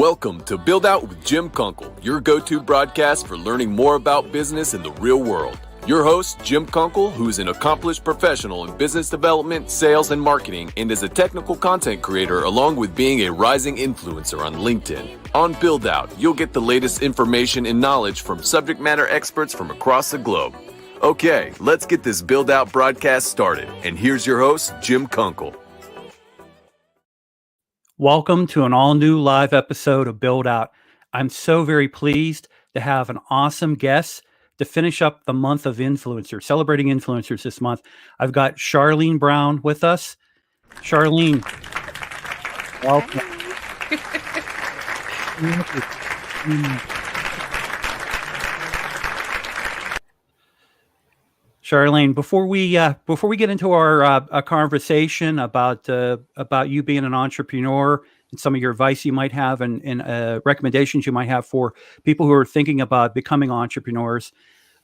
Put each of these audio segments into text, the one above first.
Welcome to Build Out with Jim Kunkel, your go-to broadcast for learning more about business in the real world. Your host, Jim Kunkel, who is an accomplished professional in business development, sales, and marketing, and is a technical content creator along with being a rising influencer on LinkedIn. On Build Out, you'll get the latest information and knowledge from subject matter experts from across the globe. Okay, let's get this Build Out broadcast started. And here's your host, Jim Kunkel. Welcome to an all-new live episode of Build Out. I'm so very pleased to have an awesome guest to finish up the month of influencers, celebrating influencers this month. I've got Charlene Brown with us. Charlene, welcome. Charlene, before we get into our conversation about you being an entrepreneur and some of your advice you might have and recommendations you might have for people who are thinking about becoming entrepreneurs,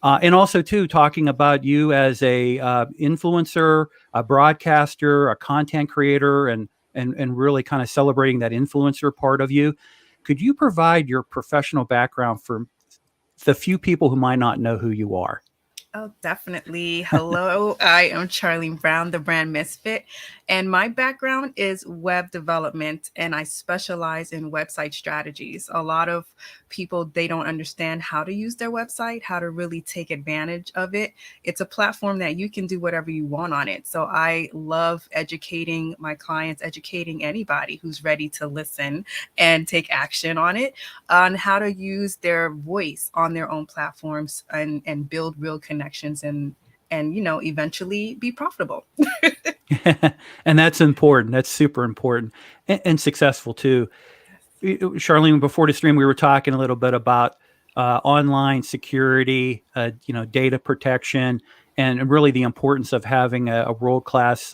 and also too talking about you as a influencer, a broadcaster, a content creator, and really kind of celebrating that influencer part of you, could you provide your professional background for the few people who might not know who you are? Oh, definitely. Hello, I am Charlene Brown, the brand misfit, and my background is web development, and I specialize in website strategies. A lot of people, they don't understand how to use their website, how to really take advantage of it. It's a platform that you can do whatever you want on it. So I love educating my clients, educating anybody who's ready to listen and take action on it, on how to use their voice on their own platforms and build real connections and eventually be profitable. And that's important. That's super important and successful too. Charlene, before the stream, we were talking a little bit about online security, data protection, and really the importance of having a world-class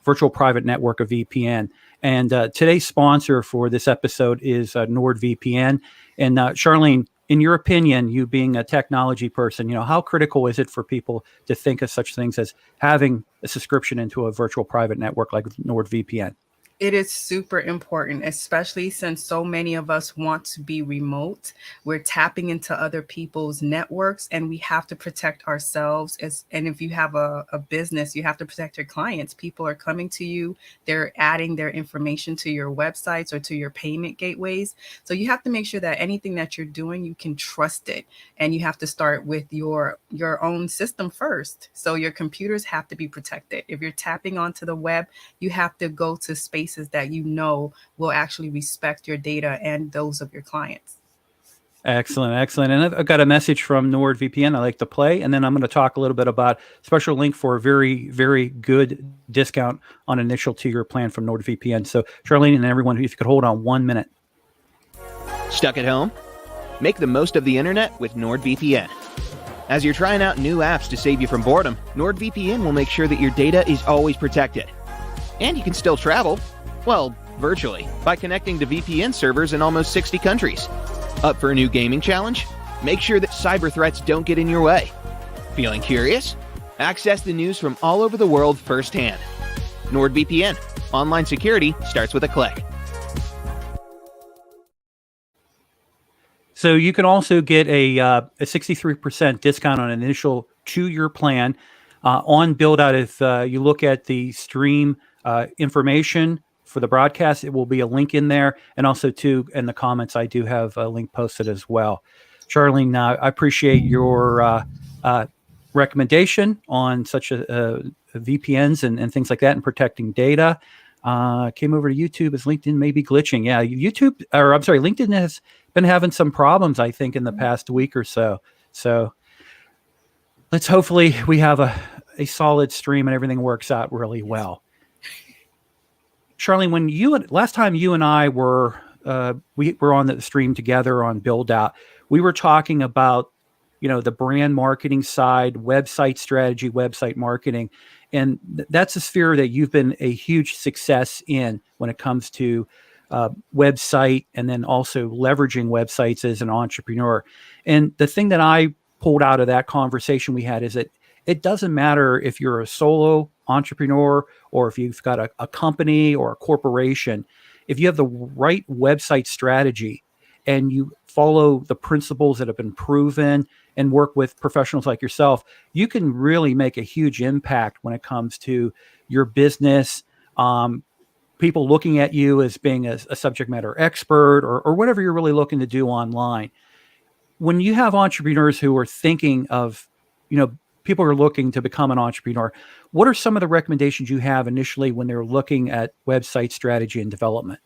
virtual private network, a VPN. And today's sponsor for this episode is NordVPN. And Charlene, in your opinion, you being a technology person, how critical is it for people to think of such things as having a subscription into a virtual private network like NordVPN? It is super important, especially since so many of us want to be remote. We're tapping into other people's networks and we have to protect ourselves. And if you have a business, you have to protect your clients. People are coming to you. They're adding their information to your websites or to your payment gateways. So you have to make sure that anything that you're doing, you can trust it. And you have to start with your own system first. So your computers have to be protected. If you're tapping onto the web, you have to go to spaces that will actually respect your data and those of your clients. Excellent. And I've got a message from NordVPN I'd like to play, and then I'm going to talk a little bit about special link for a very, very good discount on initial 2-year plan from NordVPN. So Charlene and everyone, if you could hold on 1 minute. Stuck at home? Make the most of the internet with NordVPN. As you're trying out new apps to save you from boredom, NordVPN will make sure that your data is always protected. And you can still travel. Well, virtually, by connecting to VPN servers in almost 60 countries. Up for a new gaming challenge? Make sure that cyber threats don't get in your way. Feeling curious? Access the news from all over the world firsthand. NordVPN. Online security starts with a click. So you can also get a 63% discount on an initial 2-year plan on Build Out. If you look at the stream information for the broadcast, it will be a link in there, and also too in the comments I do have a link posted as well. Charlene, I appreciate your recommendation on such a VPNs and things like that and protecting data. Came over to YouTube as LinkedIn may be glitching. Yeah, LinkedIn has been having some problems, I think, in the past week or so. So hopefully we have a solid stream and everything works out really well. Charlene, last time you and I were we were on the stream together on Build Out, we were talking about the brand marketing side, website strategy, website marketing, and that's a sphere that you've been a huge success in when it comes to website and then also leveraging websites as an entrepreneur. And the thing that I pulled out of that conversation we had is that it doesn't matter if you're a solo entrepreneur or if you've got a company or a corporation. if you have the right website strategy and you follow the principles that have been proven and work with professionals like yourself, you can really make a huge impact when it comes to your business, people looking at you as being a subject matter expert, or whatever you're really looking to do online. When you have entrepreneurs who are thinking of, people are looking to become an entrepreneur, what are some of the recommendations you have initially when they're looking at website strategy and development?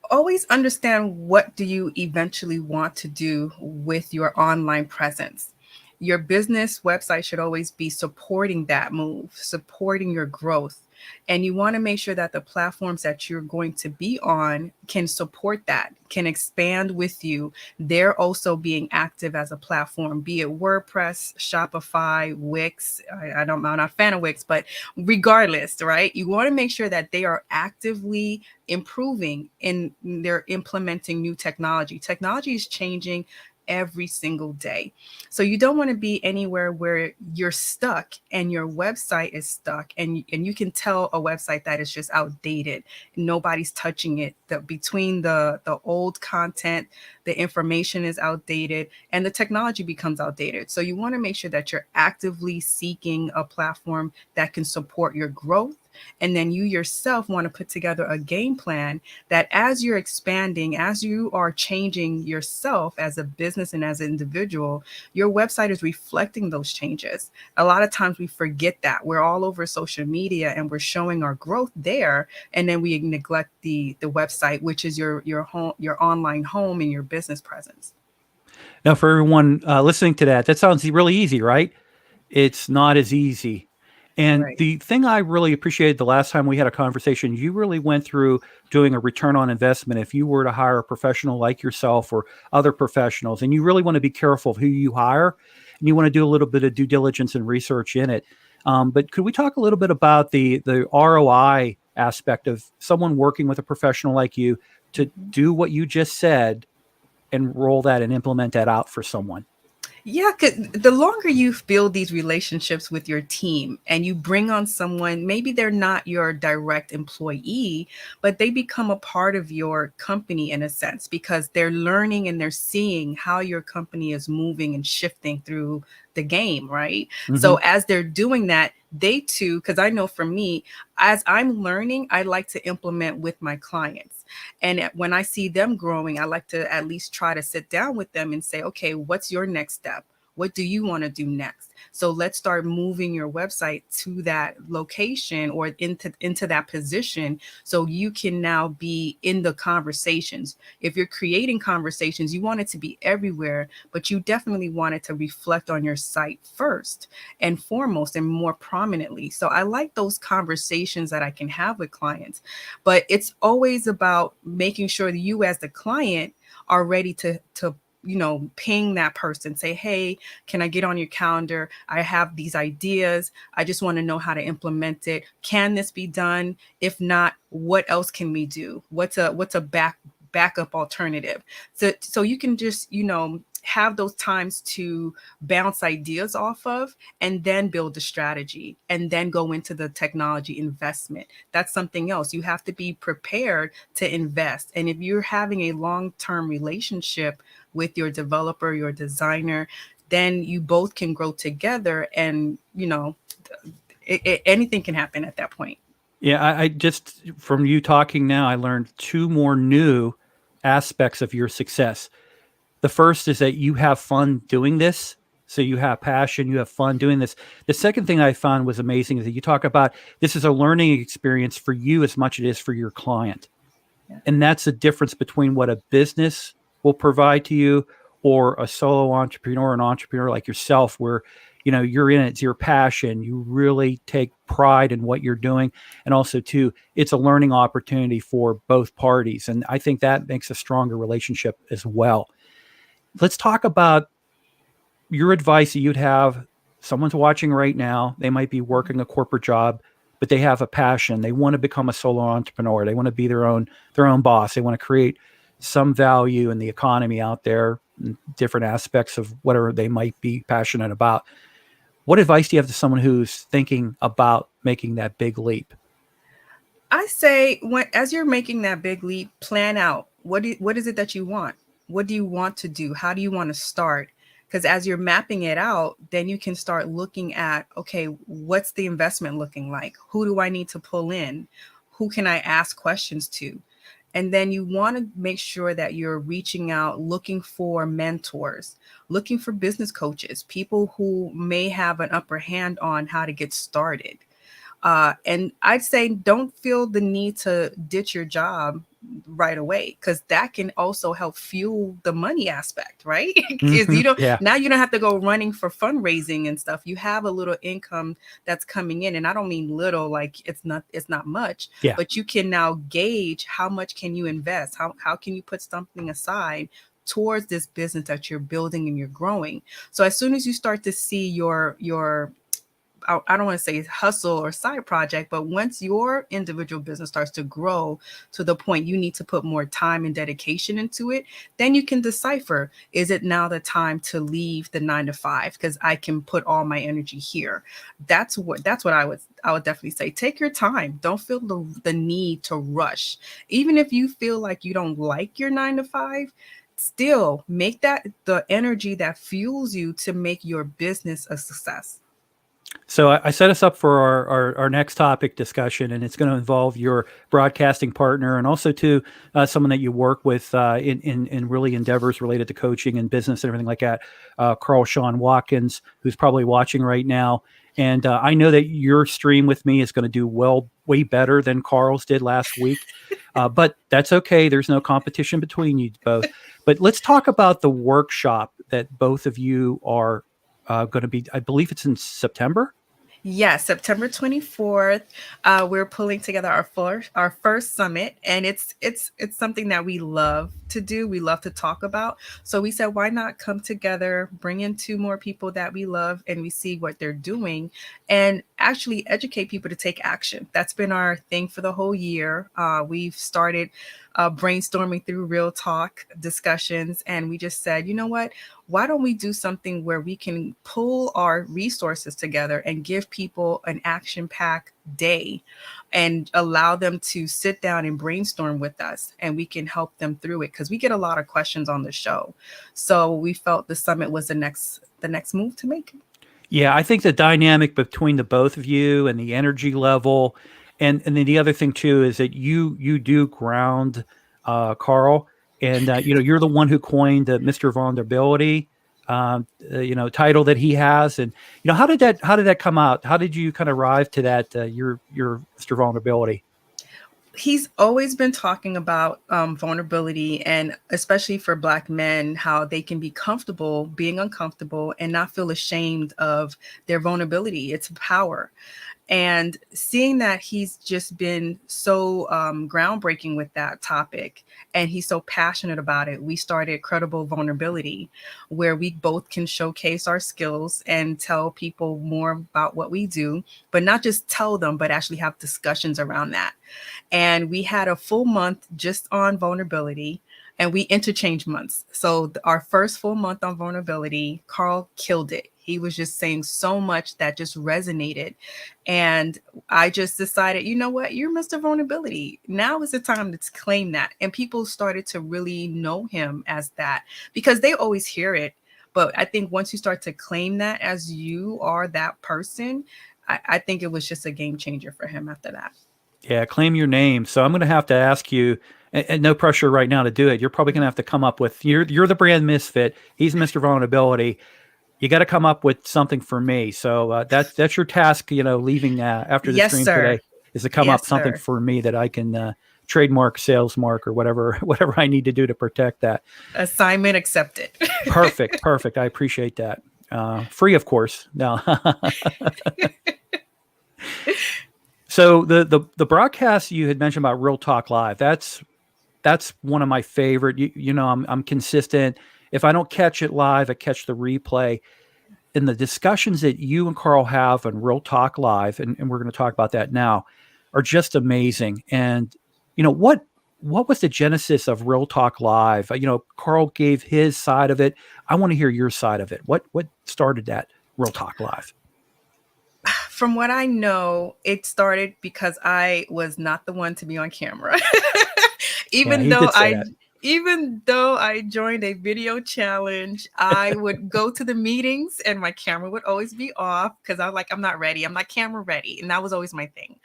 Always understand, what do you eventually want to do with your online presence. Your business website should always be supporting that move, supporting your growth. And you want to make sure that the platforms that you're going to be on can support that, can expand with you. They're also being active as a platform, be it WordPress, Shopify, Wix. I'm not a fan of Wix, but regardless, right? You want to make sure that they are actively improving and they're implementing new technology. Technology is changing every single day. So you don't want to be anywhere where you're stuck and your website is stuck, and you can tell a website that is just outdated. Nobody's touching it. Between the old content, the information is outdated and the technology becomes outdated. So you want to make sure that you're actively seeking a platform that can support your growth. And then you yourself want to put together a game plan that as you're expanding, as you are changing yourself as a business and as an individual, your website is reflecting those changes. A lot of times we forget that. We're all over social media and we're showing our growth there. And then we neglect the website, which is your home, your online home and your business presence. Now, for everyone listening to that sounds really easy, right? It's not as easy. And Right. the thing I really appreciated the last time we had a conversation, you really went through doing a return on investment if you were to hire a professional like yourself or other professionals, and you really want to be careful of who you hire, and you want to do a little bit of due diligence and research in it. But could we talk a little bit about the ROI aspect of someone working with a professional like you to do what you just said and roll that and implement that out for someone? Yeah, 'cause the longer you build these relationships with your team and you bring on someone, maybe they're not your direct employee, but they become a part of your company in a sense because they're learning and they're seeing how your company is moving and shifting through the game, right? So Mhm. as they're doing that, they too, because I know for me, as I'm learning, I like to implement with my clients. And when I see them growing, I like to at least try to sit down with them and say, okay, what's your next step? What do you want to do next? So let's start moving your website to that location or into that position so you can now be in the conversations. If you're creating conversations, you want it to be everywhere, but you definitely want it to reflect on your site first and foremost and more prominently. So I like those conversations that I can have with clients, but it's always about making sure that you as the client are ready to ping that person, say, hey, can I get on your calendar? I have these ideas. I just want to know how to implement it. Can this be done? If not, what else can we do? What's a backup alternative? So you can just, have those times to bounce ideas off of and then build a strategy and then go into the technology investment. That's something else. You have to be prepared to invest. And if you're having a long-term relationship with your developer, your designer, then you both can grow together and, anything can happen at that point. Yeah, I just, from you talking now, I learned two more new aspects of your success. The first is that you have fun doing this. So you have passion, you have fun doing this. The second thing I found was amazing is that you talk about this is a learning experience for you as much as it is for your client. Yeah. And that's the difference between what a business will provide to you or a solo entrepreneur, an entrepreneur like yourself, where you're in it, it's your passion. You really take pride in what you're doing. And also too, it's a learning opportunity for both parties. And I think that makes a stronger relationship as well. Let's talk about your advice that you'd have. Someone's watching right now. They might be working a corporate job, but they have a passion. They want to become a solo entrepreneur. They want to be their own boss. They want to create some value in the economy out there, in different aspects of whatever they might be passionate about. What advice do you have to someone who's thinking about making that big leap? I say as you're making that big leap, plan out what is it that you want? What do you want to do? How do you want to start? Because as you're mapping it out, then you can start looking at, okay, what's the investment looking like? Who do I need to pull in? Who can I ask questions to? And then you want to make sure that you're reaching out, looking for mentors, looking for business coaches, people who may have an upper hand on how to get started. And I'd say don't feel the need to ditch your job right away, because that can also help fuel the money aspect, right? Because Yeah. now you don't have to go running for fundraising and stuff. You have a little income that's coming in, and I don't mean little, like it's not much, Yeah. but you can now gauge how much can you invest, how can you put something aside towards this business that you're building and you're growing. So as soon as you start to see your I don't want to say hustle or side project, but once your individual business starts to grow to the point you need to put more time and dedication into it, then you can decipher, is it now the time to leave the 9 to 5? Because I can put all my energy here. That's what I would definitely say. Take your time. Don't feel the need to rush. Even if you feel like you don't like your 9 to 5, still make that the energy that fuels you to make your business a success. So I set us up for our next topic discussion, and it's going to involve your broadcasting partner and also to someone that you work with in really endeavors related to coaching and business and everything like that, Carl Sean Watkins, who's probably watching right now. And I know that your stream with me is going to do way better than Carl's did last week, but that's okay. There's no competition between you both. But let's talk about the workshop that both of you are going to be, I believe it's in September. Yes, September 24th. We're pulling together our first summit, and it's something that we love to do. We love to talk about. So we said, why not come together, bring in 2 more people that we love, and we see what they're doing, and actually educate people to take action. That's been our thing for the whole year. We've started brainstorming through real talk discussions, and we just said, you know what? Why don't we do something where we can pull our resources together and give people an action-packed day and allow them to sit down and brainstorm with us, and we can help them through it, because we get a lot of questions on the show. So we felt the summit was the next move to make. Yeah, I think the dynamic between the both of you and the energy level, and then the other thing too is that you do ground Carl. And you're the one who coined the Mr. Vulnerability, title that he has. And how did that come out? How did you kind of arrive to that? Your Mr. Vulnerability. He's always been talking about vulnerability, and especially for Black men, how they can be comfortable being uncomfortable and not feel ashamed of their vulnerability. It's power. And seeing that he's just been so groundbreaking with that topic, and he's so passionate about it, we started Credible Vulnerability, where we both can showcase our skills and tell people more about what we do, but not just tell them, but actually have discussions around that. And we had a full month just on vulnerability, and we interchanged months. So our first full month on vulnerability, Carl killed it. He was just saying so much that just resonated. And I just decided, you know what? You're Mr. Vulnerability. Now is the time to claim that. And people started to really know him as that, because they always hear it. But I think once you start to claim that as you are that person, I think it was just a game changer for him after that. Yeah, claim your name. So I'm going to have to ask you, and no pressure right now to do it. You're probably going to have to come up with, you're the brand misfit. He's Mr. Vulnerability. You got to come up with something for me. So that's your task, leaving after the stream today, is to come up something for me that I can trademark, sales mark, or whatever I need to do to protect that. Assignment accepted. Perfect. I appreciate that. Free, of course. No. So the broadcast you had mentioned about Real Talk Live, that's one of my favorite. I'm consistent. If I don't catch it live, I catch the replay. And the discussions that you and Carl have on Real Talk Live, and we're going to talk about that now, are just amazing. And what was the genesis of Real Talk Live? Carl gave his side of it. I want to hear your side of it. What started that Real Talk Live? From what I know, it started because I was not the one to be on camera. Yeah, even he though did say I that. even though I joined a video challenge, I would go to the meetings and my camera would always be off because I was like, I'm not ready. I'm not camera ready. And that was always my thing.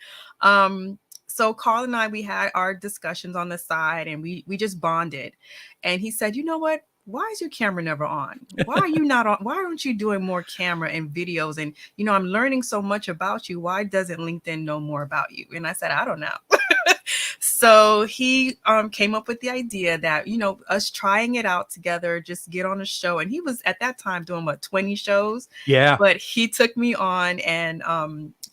So Carl and I, we had our discussions on the side and we just bonded. And he said, you know what? Why is your camera never on? Why are you not on? Why aren't you doing more camera and videos? And, I'm learning so much about you. Why doesn't LinkedIn know more about you? And I said, I don't know. So he came up with the idea that, us trying it out together, just get on a show. And he was at that time doing 20 shows. Yeah. But he took me on and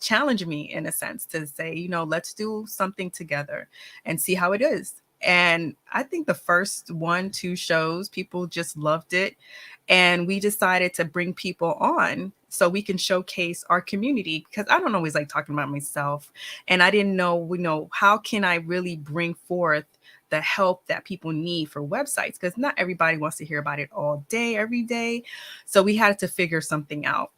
challenged me in a sense to say, let's do something together and see how it is. And I think the first 1-2 shows, people just loved it. And we decided to bring people on so we can showcase our community, because I don't always like talking about myself. And I didn't know, how can I really bring forth the help that people need for websites? Because not everybody wants to hear about it all day, every day. So we had to figure something out.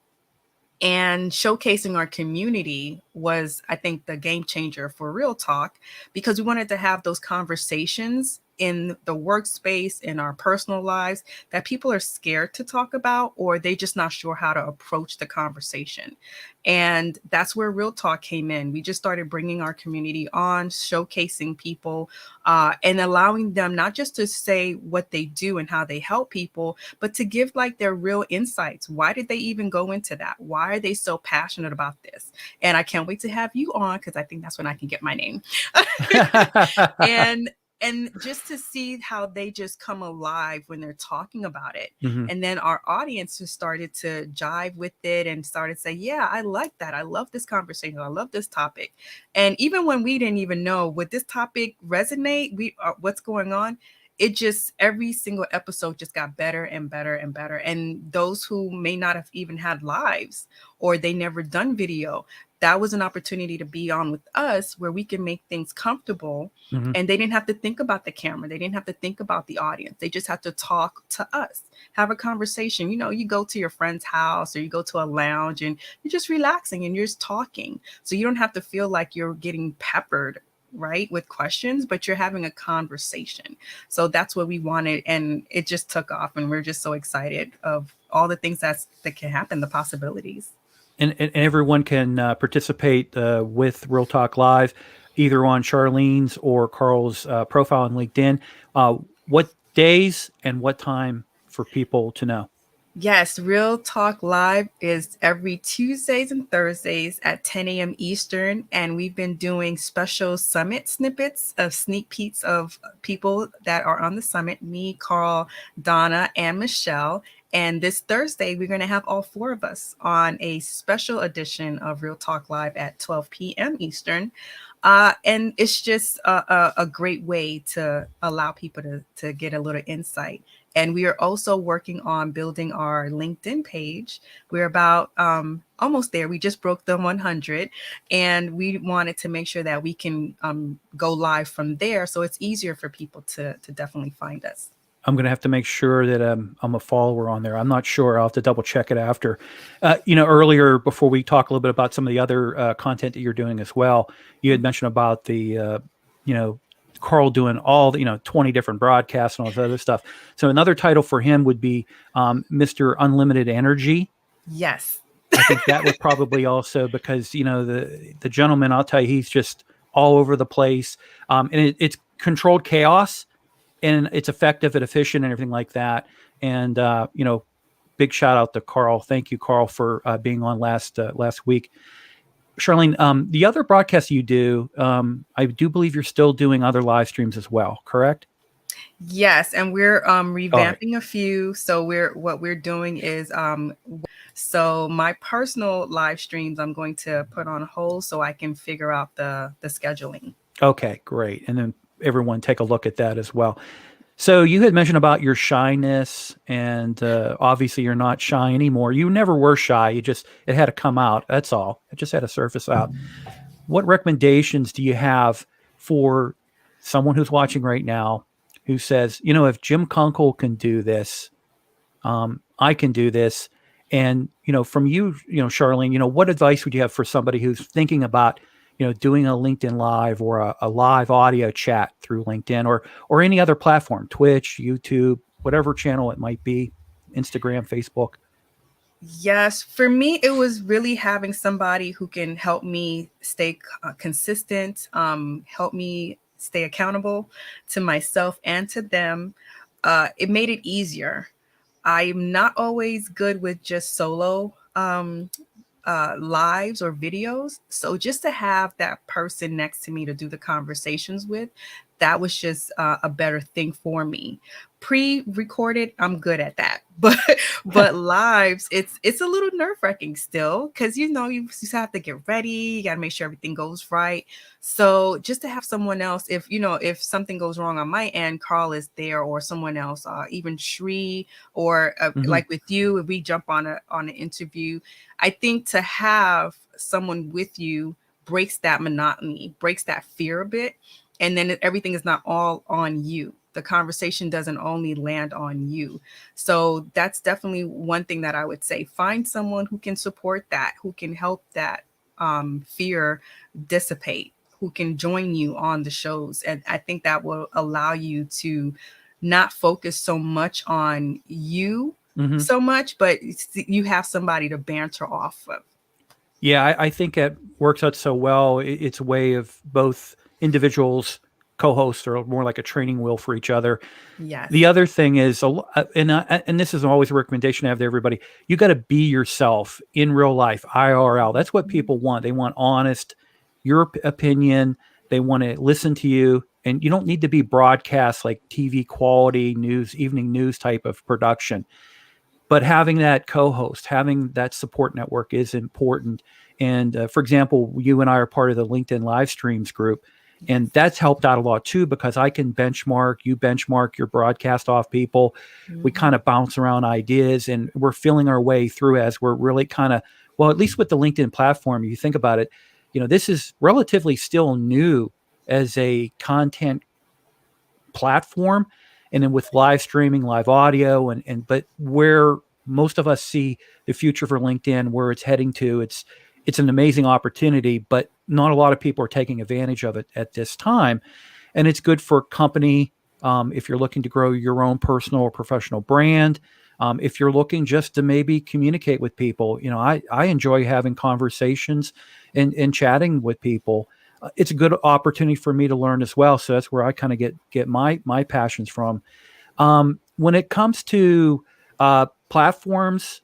And showcasing our community was, I think, the game changer for Real Talk, because we wanted to have those conversations in the workspace, in our personal lives, that people are scared to talk about, or they just not sure how to approach the conversation. And that's where Real Talk came in. We just started bringing our community on, showcasing people, and allowing them not just to say what they do and how they help people, but to give like their real insights. Why did they even go into that? Why are they so passionate about this? And I can't wait to have you on, because I think that's when I can get my name. And just to see how they just come alive when they're talking about it. Mhm. And then our audience just started to jive with it and started to say, yeah, I like that. I love this conversation. I love this topic. And even when we didn't even know, would this topic resonate? What's going on? It just, every single episode just got better and better and better. And those who may not have even had lives, or they never done video, that was an opportunity to be on with us, where we can make things comfortable. Mhm. And they didn't have to think about the camera. They didn't have to think about the audience. They just had to talk to us, have a conversation. You go to your friend's house or you go to a lounge and you're just relaxing and you're just talking. So you don't have to feel like you're getting peppered, right, with questions, but you're having a conversation. So that's what we wanted. And it just took off. And we're just so excited of all the things that can happen, the possibilities. And everyone can participate with Real Talk Live, either on Charlene's or Carl's profile on LinkedIn. What days and what time for people to know? Yes, Real Talk Live is every Tuesdays and Thursdays at 10 a.m. Eastern. And we've been doing special summit snippets of sneak peeks of people that are on the summit, me, Carl, Donna, and Michelle. And this Thursday, we're going to have all 4 of us on a special edition of Real Talk Live at 12 p.m. Eastern. And it's just a great way to allow people to get a little insight. And we are also working on building our LinkedIn page. We're about almost there. We just broke the 100, and we wanted to make sure that we can go live from there, so it's easier for people to definitely find us. I'm going to have to make sure that I'm a follower on there. I'm not sure. I'll have to double check it after. Earlier, before we talk a little bit about some of the other content that you're doing as well, you had mentioned about the, Carl doing all the, 20 different broadcasts and all this other stuff. So another title for him would be Mr. Unlimited Energy. Yes. I think that would probably also, because, the gentleman, I'll tell you, he's just all over the place. And it's controlled chaos. And it's effective and efficient and everything like that. And, big shout out to Carl. Thank you, Carl, for being on last week. Charlene, the other broadcasts you do, I do believe you're still doing other live streams as well, correct? Yes, and we're revamping a few. So what we're doing is so my personal live streams I'm going to put on hold so I can figure out the scheduling. Okay, great. And then everyone take a look at that as well. So you had mentioned about your shyness, and obviously you're not shy anymore. You never were shy. it had to come out. That's all. It just had to surface out. What recommendations do you have for someone who's watching right now who says, if Jim Kunkel can do this, I can do this. And, from you, Charlene, what advice would you have for somebody who's thinking about, doing a LinkedIn Live or a live audio chat through LinkedIn or any other platform, Twitch, YouTube, whatever channel it might be, Instagram, Facebook? Yes, for me, it was really having somebody who can help me stay consistent, help me stay accountable to myself and to them. It made it easier. I'm not always good with just solo lives or videos. So just to have that person next to me to do the conversations with, that was just a better thing for me. Pre-recorded, I'm good at that, but lives, it's a little nerve-wracking still because you have to get ready, you got to make sure everything goes right. So just to have someone else, if something goes wrong on my end, Carl is there, or someone else, even Shri, or like with you, if we jump on an interview, I think to have someone with you breaks that monotony, breaks that fear a bit. And then everything is not all on you. The conversation doesn't only land on you. So that's definitely one thing that I would say. Find someone who can support that, who can help that fear dissipate, who can join you on the shows. And I think that will allow you to not focus so much on you so much, but you have somebody to banter off of. Yeah, I think it works out so well. It's a way of both individuals, co-hosts, are more like a training wheel for each other. Yes. The other thing is, and this is always a recommendation I have to everybody, you got to be yourself in real life, IRL. That's what people want. They want honest, your opinion. They want to listen to you. And you don't need to be broadcast like TV quality news, evening news type of production. But having that co-host, having that support network is important. And for example, you and I are part of the LinkedIn live streams group, and that's helped out a lot too, because I can you benchmark your broadcast off people. We kind of bounce around ideas, and we're feeling our way through as we're really at least with the LinkedIn platform, you think about it, this is relatively still new as a content platform. And then with live streaming, live audio, but where most of us see the future for LinkedIn, where it's heading to, it's an amazing opportunity, but not a lot of people are taking advantage of it at this time. And it's good for company. If you're looking to grow your own personal or professional brand, if you're looking just to maybe communicate with people, I enjoy having conversations and chatting with people. It's a good opportunity for me to learn as well. So that's where I kind of get my passions from. When it comes to platforms,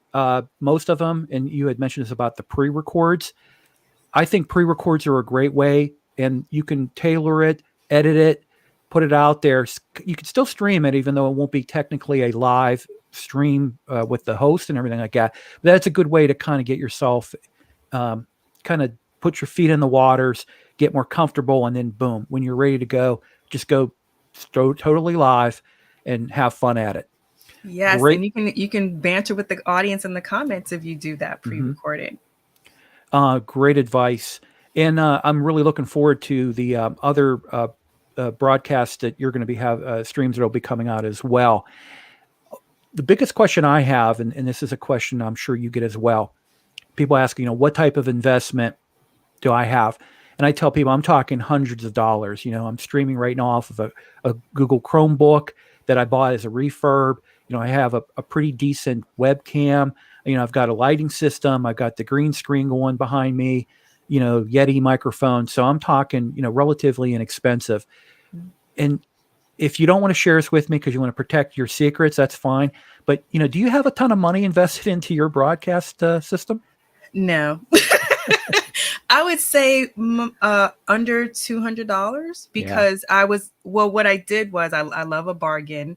most of them, and you had mentioned this about the pre-records, I think pre-records are a great way, and you can tailor it, edit it, put it out there. You can still stream it, even though it won't be technically a live stream with the host and everything like that. But that's a good way to kind of get yourself, kind of put your feet in the waters, get more comfortable, and then boom, when you're ready to go, just go totally live and have fun at it. Yes, Great. and you can banter with the audience in the comments if you do that pre-recorded. Great advice. And I'm really looking forward to the other broadcasts that you're going to be streams that will be coming out as well. The biggest question I have, and this is a question I'm sure you get as well, people ask, what type of investment do I have? And I tell people I'm talking hundreds of dollars. I'm streaming right now off of a Google Chromebook that I bought as a refurb. I have a pretty decent webcam. I've got a lighting system. I've got the green screen going behind me, Yeti microphone. So I'm talking, relatively inexpensive. And if you don't want to share this with me because you want to protect your secrets, that's fine. But, do you have a ton of money invested into your broadcast system? No. I would say under $200 because what I did was I love a bargain,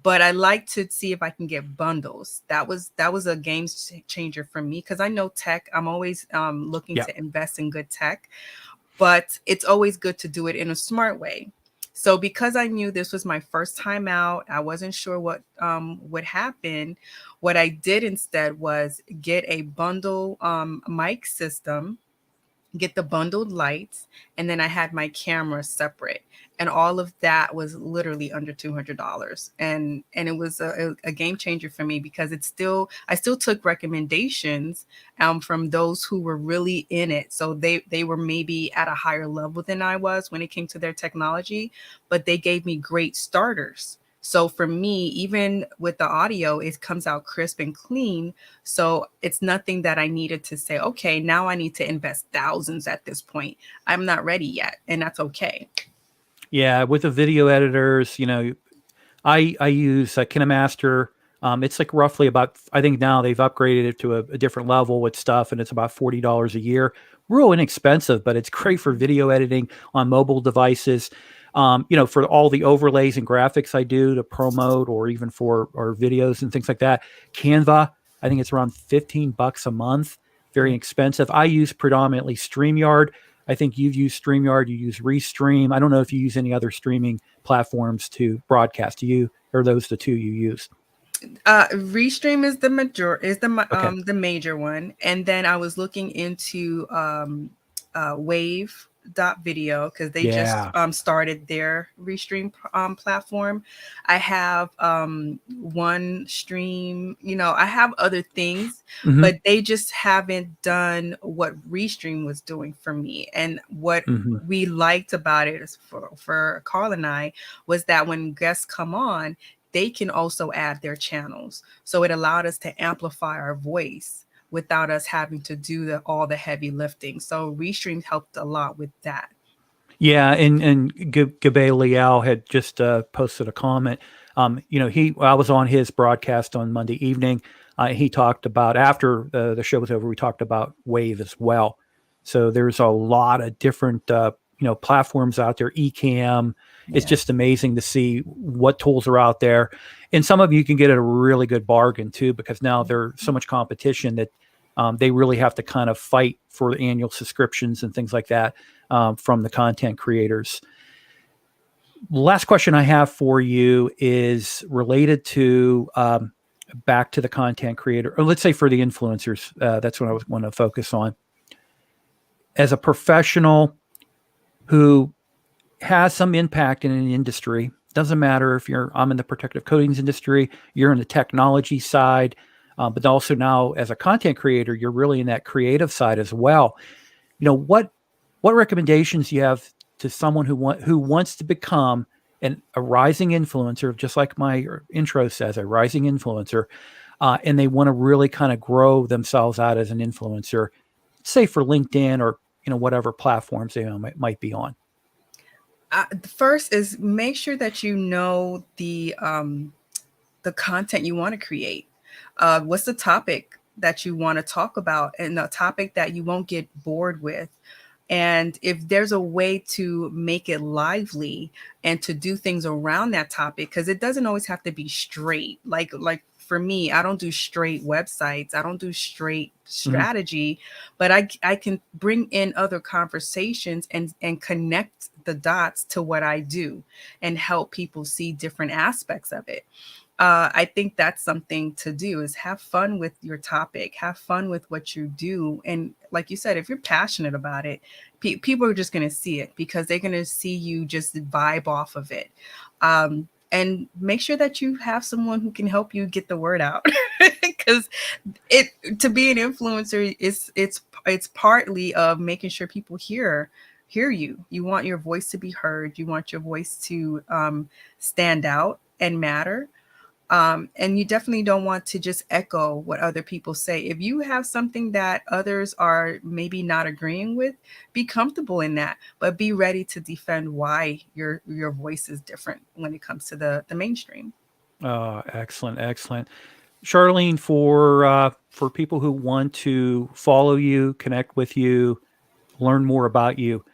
but I like to see if I can get bundles. That was a game changer for me because I know tech. I'm always looking to invest in good tech, but it's always good to do it in a smart way. So because I knew this was my first time out, I wasn't sure what would happen. What I did instead was get a bundle mic system get the bundled lights, and then I had my camera separate. And all of that was literally under $200. And it was a game changer for me, because I still took recommendations from those who were really in it. So they were maybe at a higher level than I was when it came to their technology, but they gave me great starters. So for me, even with the audio, it comes out crisp and clean. So it's nothing that I needed to say, okay, now I need to invest thousands at this point. I'm not ready yet. And that's okay. Yeah, with the video editors, I use KineMaster. It's like roughly about, I think now they've upgraded it to a different level with stuff, and it's about $40 a year. Real inexpensive, but it's great for video editing on mobile devices. For all the overlays and graphics I do to promote, or even for our videos and things like that. Canva, I think it's around $15 a month. Very expensive. I use predominantly StreamYard. I think you've used StreamYard, you use Restream. I don't know if you use any other streaming platforms to broadcast. Do you, or are those the two you use? Restream is the major one. And then I was looking into Wave video, because they just started their Restream platform. I have one stream, I have other things, but they just haven't done what Restream was doing for me. And what we liked about it is for Carl and I, was that when guests come on, they can also add their channels. So it allowed us to amplify our voice without us having to do all the heavy lifting. So Restream helped a lot with that. Yeah, and Gabe Liao had just posted a comment. I was on his broadcast on Monday evening. He talked about, after the show was over, we talked about Wave as well. So there's a lot of different platforms out there. Ecamm. It's just amazing to see what tools are out there, and some of you can get at a really good bargain too, because now there's so much competition that they really have to kind of fight for annual subscriptions and things like that from the content creators. Last question I have for you is related to back to the content creator, or let's say for the influencers. That's what I want to focus on. As a professional who has some impact in an industry, doesn't matter if I'm in the protective coatings industry, you're in the technology side, but also now as a content creator, you're really in that creative side as well. What recommendations do you have to someone who wants to become a rising influencer, just like my intro says, a rising influencer, and they want to really kind of grow themselves out as an influencer, say for LinkedIn or whatever platforms they might be on? The first is make sure that you know the content you want to create. What's the topic that you want to talk about, and a topic that you won't get bored with. And if there's a way to make it lively and to do things around that topic, because it doesn't always have to be straight. Like for me, I don't do straight websites. I don't do straight strategy, but I can bring in other conversations and connect the dots to what I do and help people see different aspects of it. I think that's something to do, is have fun with your topic, have fun with what you do. And like you said, if you're passionate about it, people are just going to see it, because they're going to see you just vibe off of it. And make sure that you have someone who can help you get the word out, because to be an influencer it's partly of making sure people hear you. You want your voice to be heard. You want your voice to stand out and matter. And you definitely don't want to just echo what other people say. If you have something that others are maybe not agreeing with, be comfortable in that, but be ready to defend why your voice is different when it comes to the mainstream. Excellent. Charlene, for people who want to follow you, connect with you, learn more about you,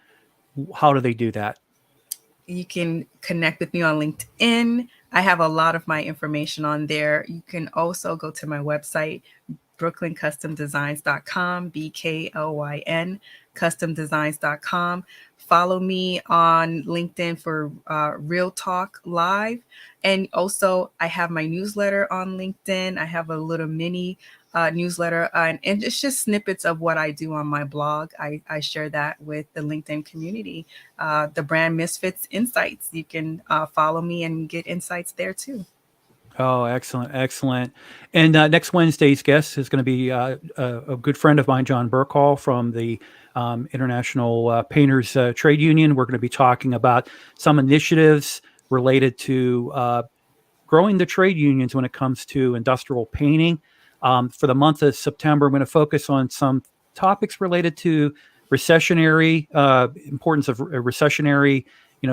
how do they do that? You can connect with me on LinkedIn. I have a lot of my information on there. You can also go to my website, BrooklynCustomDesigns.com, BKLYN, CustomDesigns.com. Follow me on LinkedIn for Real Talk Live. And also, I have my newsletter on LinkedIn. I have a little mini newsletter, and it's just snippets of what I do on my blog. I share that with the LinkedIn community. The Brand Misfits Insights. You can follow me and get insights there too. Oh, excellent, excellent. And next Wednesday's guest is going to be a good friend of mine, John Burkhall from the International Painters Trade Union. We're going to be talking about some initiatives related to growing the trade unions when it comes to industrial painting. For the month of September, I'm going to focus on some topics related to recessionary, importance of recessionary,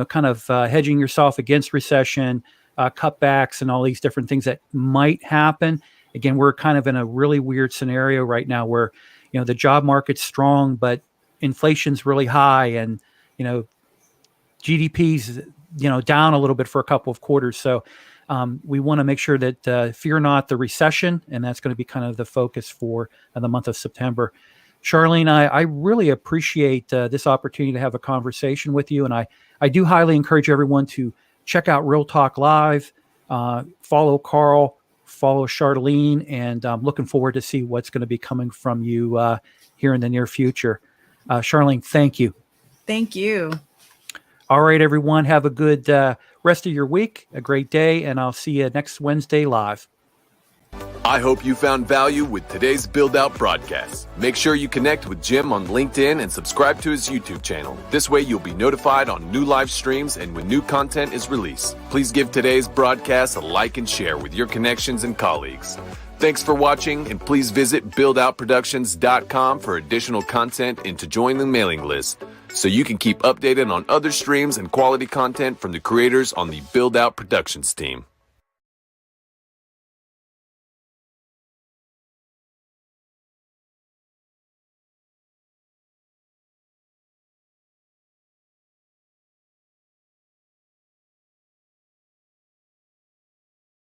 kind of hedging yourself against recession, cutbacks, and all these different things that might happen. Again, we're kind of in a really weird scenario right now where, the job market's strong, but inflation's really high, and, GDP's, down a little bit for a couple of quarters. So we want to make sure that fear not the recession, and that's going to be kind of the focus for the month of September. Charlene, I really appreciate this opportunity to have a conversation with you, and I do highly encourage everyone to check out Real Talk Live, follow Carl, follow Charlene, and I'm looking forward to see what's going to be coming from you here in the near future. Charlene, thank you. Thank you. All right, everyone, have a good rest of your week, a great day, and I'll see you next Wednesday live. I hope you found value with today's Build Out broadcast. Make sure you connect with Jim on LinkedIn and subscribe to his YouTube channel. This way you'll be notified on new live streams and when new content is released. Please give today's broadcast a like and share with your connections and colleagues. Thanks for watching, and please visit buildoutproductions.com for additional content and to join the mailing list so you can keep updated on other streams and quality content from the creators on the Build Out Productions team.